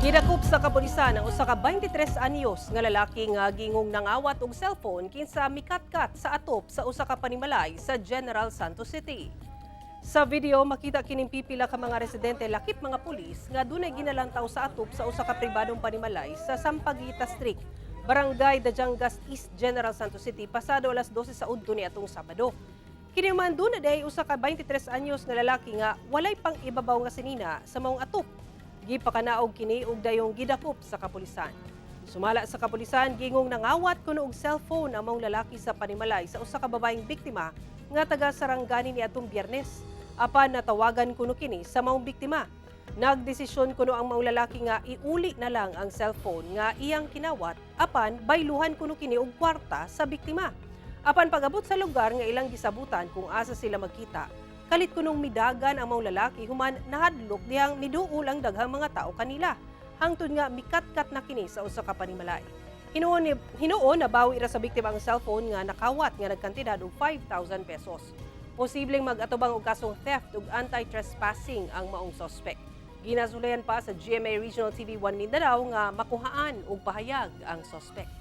Gidakop sa kapulisan ang usa ka 23 anyos nga lalaki nga gingong nangawat og cellphone kinsa mikatkat sa atop sa usa ka panimalay sa General Santos City. Sa video makita kining pipila ka mga residente lakip mga pulis nga dunay ginalantaw sa atop sa usa ka pribadong panimalay sa Sampaguita Street, Barangay Dajangas East, General Santos City pasado alas 12 sa udto niadtong Sabado. Kini man dunay day usa ka 23 anyos nga lalaki nga walay pang ibabaw nga sinina sa maong atop. Gipakanaog kini og dayong gidakop sa kapulisan. Sumala sa kapulisan, gingong nangawat kuno og cellphone ang maong lalaki sa panimalay sa usa ka babaeng biktima nga taga Sarangani niadtong Biyernes. Apan natawagan kuno kini sa maong biktima. Nagdesisyon kuno ang maong lalaki nga iuli na lang ang cellphone nga iyang kinawat apan bayluhan kuno kini og kwarta sa biktima. Apan pag-abot sa lugar nga ilang gisabutan kung asa sila magkita, kalit kunong midagan ang maong lalaki human nahadlok dihang miduol ang daghang mga tao kanila. Hangtod nga mikatkat na kini sa usa ka panimalay. Hinuon nabawi ra sa biktima ang cellphone nga nakawat nga nagkantidad og 5,000 pesos. Posibleng mag-atubang og kasong theft ug anti-trespassing ang maong suspect. Ginasulayan pa sa GMA Regional TV 1 Mindanao nga makuhaan og pahayag ang suspect.